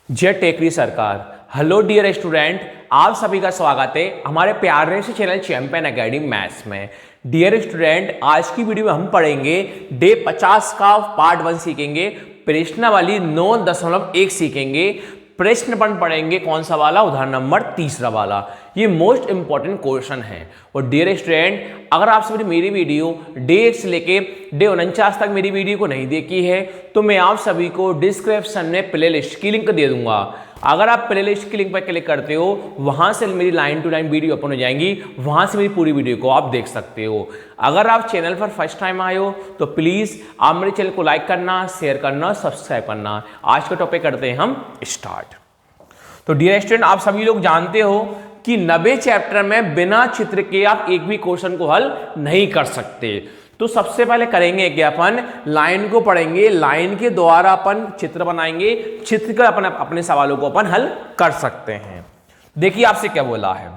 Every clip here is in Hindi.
जय टेकरी सरकार। हेलो डियर स्टूडेंट, आप सभी का स्वागत है हमारे प्यारे से चैनल चैंपियन एकेडमी मैथ्स में। डियर स्टूडेंट, आज की वीडियो में हम पढ़ेंगे डे 50 का पार्ट 1 सीखेंगे, प्रश्नावली 9.1 सीखेंगे, प्रश्न पढ़ेंगे कौन सा वाला, उदाहरण नंबर 3 वाला। ये मोस्ट इंपॉर्टेंट क्वेश्चन है। और डियर स्टूडेंट, अगर आप सभी मेरी वीडियो डे 1 से लेके डे 49 तक मेरी वीडियो को नहीं देखी है तो मैं आप सभी को डिस्क्रिप्शन में प्लेलिस्ट की लिंक दे दूंगा। अगर आप प्लेलिस्ट की लिंक पर क्लिक करते हो, वहां से मेरी line to line video open हो जाएंगी, वहां से मेरी पूरी वीडियो को आप देख सकते हो। अगर आप चैनल पर फर्स्ट टाइम आए हो तो प्लीज आप मेरे चैनल को लाइक करना, शेयर करना, सब्सक्राइब करना। आज का टॉपिक करते हैं हम स्टार्ट। तो डियर स्टूडेंट, आप सभी लोग जानते हो कि 90 चैप्टर में बिना चित्र के आप एक भी क्वेश्चन को हल नहीं कर सकते। तो सबसे पहले करेंगे कि अपन लाइन को पढ़ेंगे, लाइन के द्वारा अपन चित्र बनाएंगे, चित्र के अपन अपने सवालों को अपन हल कर सकते हैं। देखिए आपसे क्या बोला है,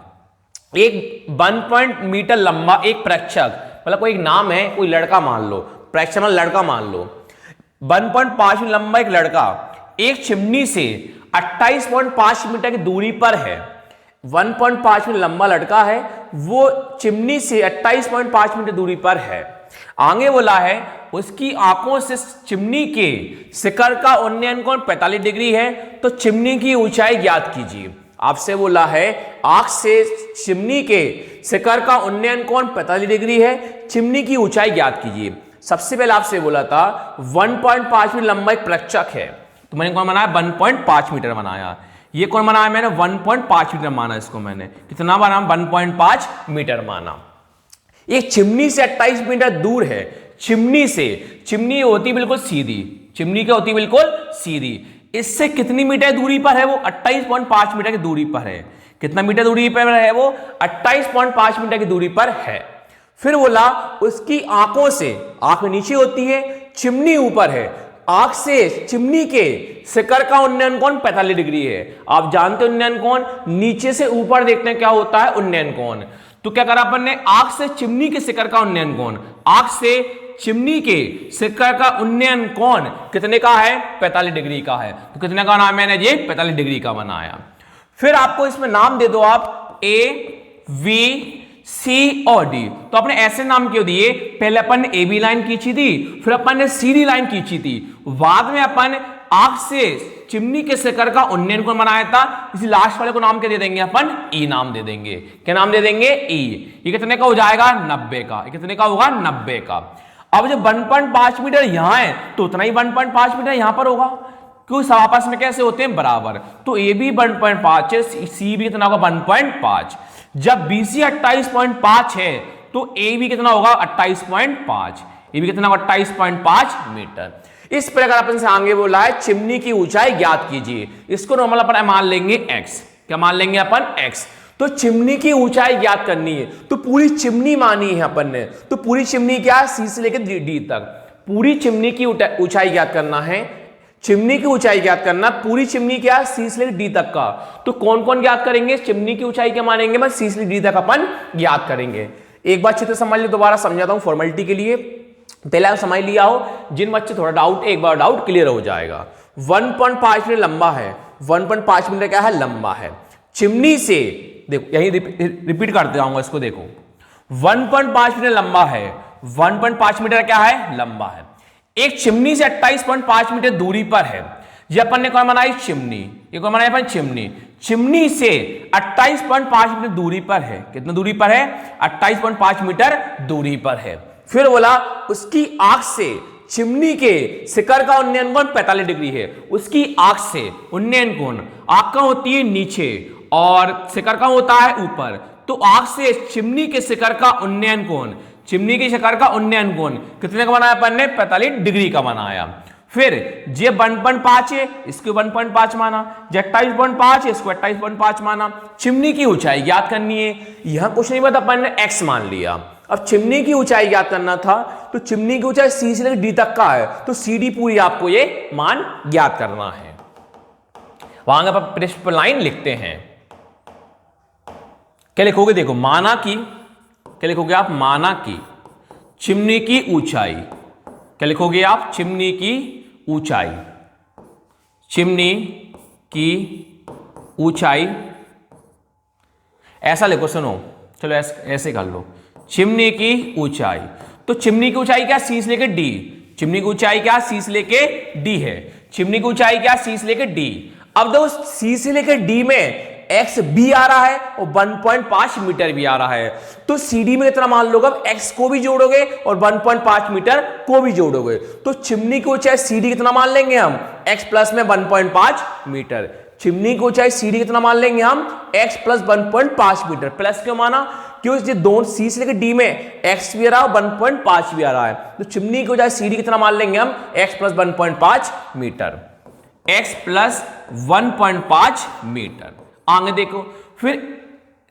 एक 1 मीटर लंबा एक प्रेक्षक, मतलब कोई एक नाम है, कोई लड़का मान लो, प्रेक्षक मतलब लड़का मान लो, 1.5 लंबा एक लड़का एक चिमनी से 28.5 मीटर की दूरी पर है। 1.5 मीटर लंबा लड़का है, वो चिमनी से 28.5 मीटर दूरी पर है। आगे बोला है उसकी आंखों से चिमनी के शिखर का उन्नयन कोण 45 डिग्री है, तो चिमनी की ऊंचाई ज्ञात कीजिए। आपसे बोला है आंख से चिमनी के शिखर का उन्नयन कोण 45 डिग्री है, चिमनी की ऊंचाई ज्ञात कीजिए। सबसे पहले आपसे बोला था 1.5 मीटर लंबा एक प्रेक्षक है, तो मैंने कौन बनाया, 1.5 मीटर बनाया। ये कौन बनाया, मैंने 1.5 मीटर माना, इसको मैंने कितना माना, 1.5 मीटर माना। एक चिमनी से 28 मीटर दूर है, चिमनी से, चिमनी होती बिल्कुल सीधी, चिमनी क्या होती बिल्कुल सीधी, इससे कितनी मीटर दूरी पर है वो, 28.5 मीटर की दूरी पर है। कितना मीटर दूरी पर है वो, 28.5 मीटर की दूरी पर है। फिर बोला उसकी आंखों से, आंख नीचे होती है, चिमनी ऊपर है, आंख से चिमनी के शिखर का उन्नयन कोण 45 डिग्री है। आप जानते हो उन्नयन कोण, नीचे से ऊपर देखते हैं क्या होता है उन्नयन कोण। तो क्या करा अपन ने, आंख से चिमनी के शिखर का उन्नयन कोण, आंख से चिमनी के शिखर का उन्नयन कोण कितने का है, 45 डिग्री का है। तो कितने का नाम मैंने ये 45 डिग्री का बनाया। फिर आपको इसमें नाम दे दो आप ए, वी, सी और डी। तो अपने ऐसे नाम क्यों दिए, पहले अपन ने ए बी लाइन खींची थी, फिर अपन ने सी डी लाइन खींची थी, बाद में अपन आंख से चिमनी के शिखर का उन्नयन कोण बनाया था। इसी लास्ट वाले को नाम क्या दे देंगे अपन, ई नाम दे देंगे। क्या नाम दे देंगे, ई। ये कितने का हो जाएगा, 90 का। ये कितने का होगा, 90 का। अब जब 1.5 मीटर यहां है तो उतना ही 1.5 मीटर यहां पर होगा, क्योंकि सब आपस में कैसे होते हैं, बराबर। तो ए भी 1.5 है, सी भी कितना होगा, 1.5। जब BC 28.5 है तो ए भी कितना होगा, 28.5। ये भी कितना होगा, 28.5 मीटर। इस प्रकार अपन से आगे बोला है चिमनी की ऊंचाई ज्ञात कीजिए। इसको नॉर्मल अपन मान लेंगे x। क्या मान लेंगे अपन, x। तो चिमनी की ऊंचाई ज्ञात करनी है, तो पूरी चिमनी मानी है अपन ने। तो पूरी चिमनी क्या, सी से लेकर डी तक पूरी चिमनी की ऊंचाई ज्ञात करना है। चिमनी की ऊंचाई ज्ञात करना, पूरी चिमनी क्या, सी से लेकर डी तक का। तो कौन कौन ज्ञात करेंगे, चिमनी की ऊंचाई क्या मानेंगे, बस सी से लेकर डी तक अपन ज्ञात करेंगे। एक बार चित्र समझ लो, दोबारा समझाता हूं फॉर्मेलिटी के लिए। पहले आप समझ लिया हो, जिन बच्चे थोड़ा डाउट, एक बार डाउट क्लियर हो जाएगा। 1.5 मीटर लंबा है, 1.5 मीटर क्या है, लंबा है। चिमनी से, देखो यही रिपीट करते जाऊंगा इसको, देखो 1.5 मीटर लंबा है, 1.5 मीटर क्या है, लंबा है। एक चिमनी से 28.5 मीटर दूरी पर है। ये अपन ने कौन बनाई, चिमनी। ये कौन बनाया अपन, चिमनी। चिमनी से 28.5 मीटर दूरी पर है। कितना दूरी पर है, 28.5 मीटर दूरी पर है। फिर बोला उसकी आंख से चिमनी के शिखर का उन्नयन कोण 45 डिग्री है। उसकी आंख से उन्नयन कोण, आंख का होती है नीचे और शिखर का होता है ऊपर। तो आंख से चिमनी के शिखर का उन्नयन कोण, चिमनी के शिखर का उन्नयन कोण कितने का बनाया अपन ने, 45 डिग्री का बनाया। फिर जे 1.5 है, इसको 1.5 माना, जे 28.5 है, इसको 28.5 माना। चिमनी की ऊंचाई ज्ञात करनी है, यहां कुछ नहीं पता, अपन ने x मान लिया। अब चिमनी की ऊंचाई ज्ञात करना था, तो चिमनी की ऊंचाई सी से लेकर डी तक का है, तो सी डी पूरी आपको ये मान ज्ञात करना है। वहां पर पृष्ठ पर लाइन लिखते हैं, क्या लिखोगे, देखो माना की, क्या लिखोगे आप, माना की चिमनी की ऊंचाई, क्या लिखोगे आप? चिमनी की ऊंचाई, चिमनी की ऊंचाई ऐसा लिखो, सुनो, चलो ऐसे कर लो, चिमनी की ऊंचाई। तो चिमनी की ऊंचाई क्या? सी से लेके डी। चिमनी की ऊंचाई क्या? सी से लेके डी है। चिमनी की ऊंचाई क्या? सी से लेके डी। अब देखो सी से लेके डी में एक्स भी आ रहा है और 1.5 मीटर भी आ रहा है, तो सीडी में कितना मान लोगे? अब एक्स को भी जोड़ोगे और 1.5 मीटर को भी जोड़ोगे, तो चिमनी की ऊंचाई सीडी कितना मान लेंगे हम? एक्स प्लस में 1.5 मीटर। चिमनी की ऊंचाई सीडी कितना मान लेंगे हम? x plus 1.5 metre. प्लस क्यों माना? क्योंकि दोनों सी से लेकर डी में x भी आ रहा है और 1.5 भी आ रहा है, तो चिमनी की ऊंचाई सीडी कितना मान लेंगे हम? x plus 1.5 metre, x plus 1.5 metre. आगे देखो फिर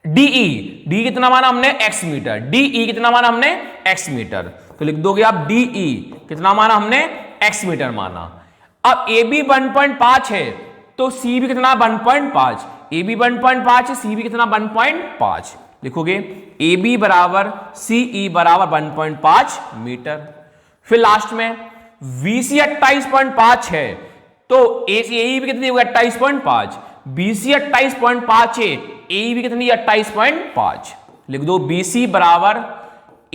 DE, डी कितना माना हमने? x metre. DE कितना माना हमने? x metre. तो लिख दोगे आप DE कितना माना हमने? x मीटर माना। अब AB 1.5 है तो सी भी कितना? 1.5। ए बी 1.5 है, सी भी कितना? 1.5। लिखोगे ए बी बराबर सी ई बराबर 1.5 मीटर। फिर लास्ट में बी सी 28.5 है तो ए भी कितनी होगी? 28.5। बी सी 28.5 है, ए भी कितनी? 28.5। लिख दो बी सी बराबर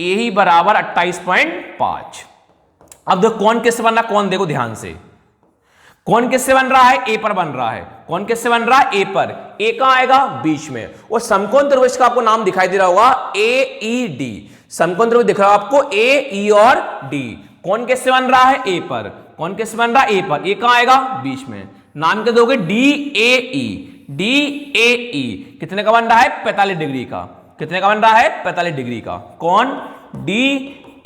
ए ही बराबर 28.5। अब देखो कौन किससे बन रहा, कौन देखो ध्यान से, कौन किससे बन रहा है? ए पर बन रहा है। कौन किससे बन रहा है? ए पर। ए कहां आएगा? बीच में। और समकोण त्रिभुज का आपको नाम दिखाई दे रहा होगा ए ई डी। समकोण त्रिभुज दिख रहा है आपको ए ई और डी। कौन किससे बन रहा है? ए पर। कौन किससे बन रहा है? ए पर। ए कहां आएगा? बीच में। नाम क्या दोगे? D A E. D A ई कितने का बन रहा है? 45 डिग्री का। कितने का बन रहा है? 45 डिग्री का। कौन? डी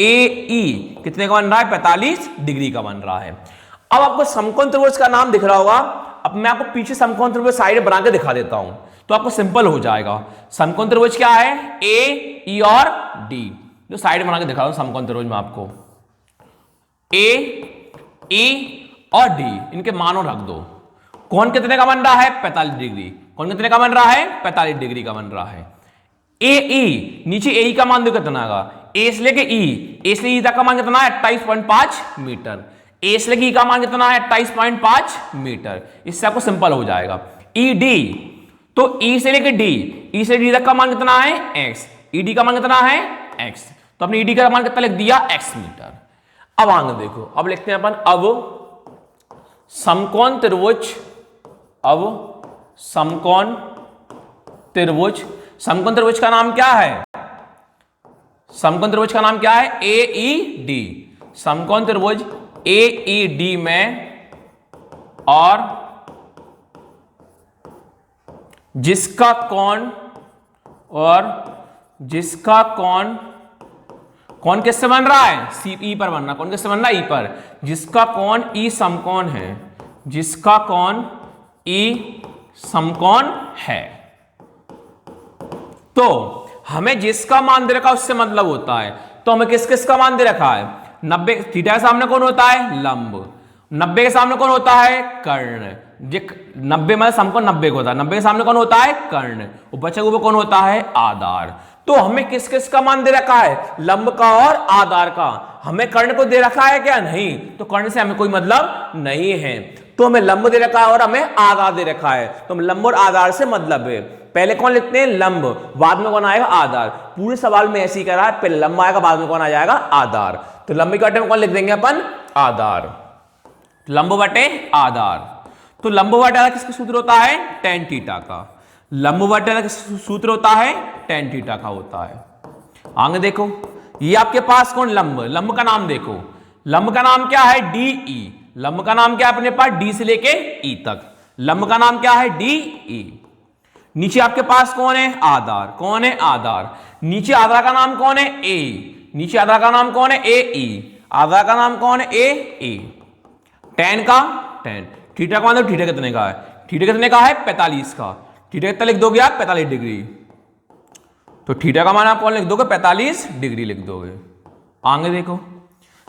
ए ई कितने का बन रहा है? 45 डिग्री का बन रहा है। अब आपको समकोण त्रिभुज का नाम दिख रहा होगा। अब मैं आपको पीछे समकोण त्रिभुज साइड बना के दिखा देता हूं तो आपको सिंपल हो जाएगा। समकोण त्रिभुज क्या है? ए ई और डी। जो साइड बना के दिखा रहा हूं समकोण त्रिभुज में आपको, ए ई और डी, इनके मानों रख दो। कौन कितने का बन रहा है? 45 डिग्री। कौन कितने का बन रहा है? 45 डिग्री का बन रहा है। ए ई, नीचे ए ई का मान दो कितना का? ए से लेके ई, ए से ई तक का मान कितना है? 28.5 मीटर। ए से लेके ई का मान कितना है? 28.5 मीटर। इससे आपको सिंपल हो जाएगा। ई डी, तो ई से लेके डी, ई से डी तक का मान कितना है? एक्स। ई डी का मान कितना है? एक्स। तो अपने ई डी का मान कितना लिख दिया? X metre. अब आगे देखो, अब लिखते हैं अपन अब समकोण त्रिभुज, अब समकोण त्रिभुज। समकोण त्रिभुज का नाम क्या है? समकोण त्रिभुज का नाम क्या है? ए ई डी। समकोण त्रिभुज ए ई डी में और जिसका कोण, और जिसका कोण, कौन किससे बन रहा है? सी ई पर बन रहा। कौन किससे बन रहा है? ई पर। जिसका कोण ई समकोण है, जिसका कोण ई समकोण है। तो हमें जिसका मान दे रखा उससे मतलब होता है, तो हमें किस किस का मान दे रखा है? 90। थीटा के सामने कौन होता है? लंब। 90 के सामने कौन होता है? कर्ण। 90 मतलब समकोण 90 को होता है। 90 के सामने कौन होता है? कर्ण। ऊपर से ऊपर कौन होता है? आधार। तो हमें किस किस का मान दे रखा है? लंब का और आधार का। हमें कर्ण को दे रखा है क्या? नहीं। तो कर्ण से हमें कोई मतलब नहीं है। तो हमें लंब दे रखा है और हमें आधार दे रखा है, तो हम लंब और आधार से मतलब है। पहले कौन लिखते हैं? लंब, बाद में कौन आएगा? आधार। पूरे सवाल में ऐसे ही करा है, पहले लंब आएगा, बाद में कौन आ जाएगा? आधार। तो लंब के बटे में कौन लिख देंगे अपन? आधार। लंब बटे आधार। तो लंब बटे आधार किसका सूत्र होता है? tan थीटा का। लंब बटे आधार किसका सूत्र होता है? tan थीटा का होता है। आगे देखो, ये आपके पास कौन? लंब। लंब का नाम देखो, लंब का नाम क्या है? D E. लंब का नाम क्या है अपने पास? डी से लेके ई तक। लंब का नाम क्या है? D E. नीचे आपके पास कौन है? आधार। कौन है? आधार। नीचे आधार का नाम कौन है? ए। नीचे आधार का नाम कौन है? ए ई। आधार का नाम कौन है? ए ए। tan का tan। थीटा का मतलब थीटा कितने का है? थीटा कितने का है? 45 का। थीटा कितना लिख दोगे आप? 45 डिग्री। तो थीटा का मान आप कौन लिख दोगे? 45 डिग्री लिख दोगे। आगे देखो,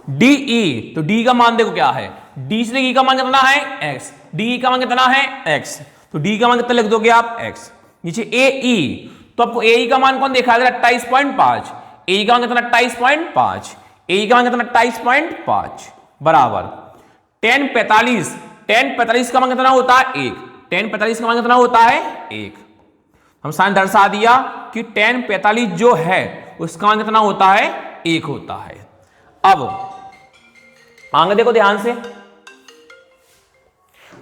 डी ई, तो डी का मान देखो क्या है? डी से ई का मान कितना है? एक्स। डी का मान कितना है? एक्स। तो डी का मान कितना लिख दोगे आप? एक्स। नीचे ए ई, तो आपको ए ई का मान कौन देखा? 28.5। ए का मान कितना? 28.5। ए का मान कितना 28.5 बराबर 10 45 का मान कितना होता है 1, 10 45 का मान कितना होता है 1। हम साइन दर्शा दिया कि 10 45 जो है उसका मान कितना होता है 1 होता है। अब आगे देखो ध्यान से,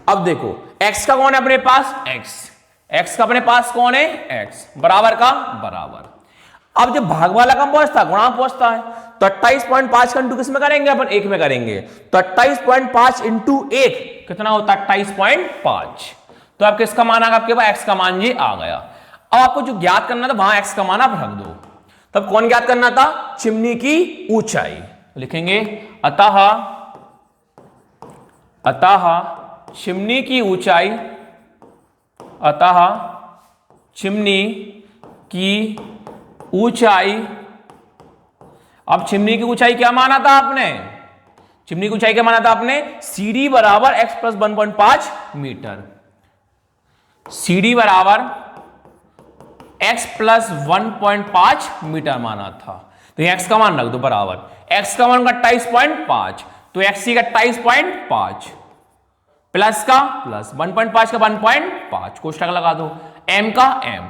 अब देखो x का कौन है अपने पास x का अपने पास कौन है x बराबर का बराबर। अब जब भाग वाला कम पहुंचता है गुणा पहुंचता है तो 28.5 का इंटू किस में करेंगे अपन 1 में करेंगे तो 28.5 इंटू 1 कितना होता है 28.5। तो आपके इसका मान आ गया, आपके पास x का मान ये आ गया। अब आपको जो ज्ञात करना था वहां x का मान आप रख दो। तब कौन ज्ञात करना था चिमनी की ऊंचाई, लिखेंगे अतः चिमनी की ऊंचाई, अतः चिमनी की ऊंचाई। अब चिमनी की ऊंचाई क्या माना था आपने, चिमनी की ऊंचाई क्या माना था आपने CD बराबर x प्लस 1.5 मीटर, CD बराबर x प्लस 1.5 मीटर माना था। तो x का मान रख दो बराबर, x का मान 28.5 तो x का 28.5 प्लस का प्लस 1.5 का 1.5 कोष्टक लगा दो, m का m।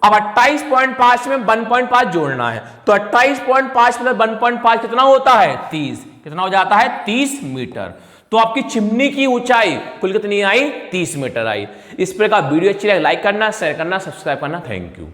अब 28.5 में 1.5 जोड़ना है तो 28.5 प्लस 1.5 कितना होता है 30, कितना हो जाता है 30 मीटर। तो आपकी चिमनी की ऊंचाई कुल कितनी आई 30 मीटर आई। इस प्रकार वीडियो अच्छी लगे लाइक करना, शेयर करना, सब्सक्राइब करना। Thank you.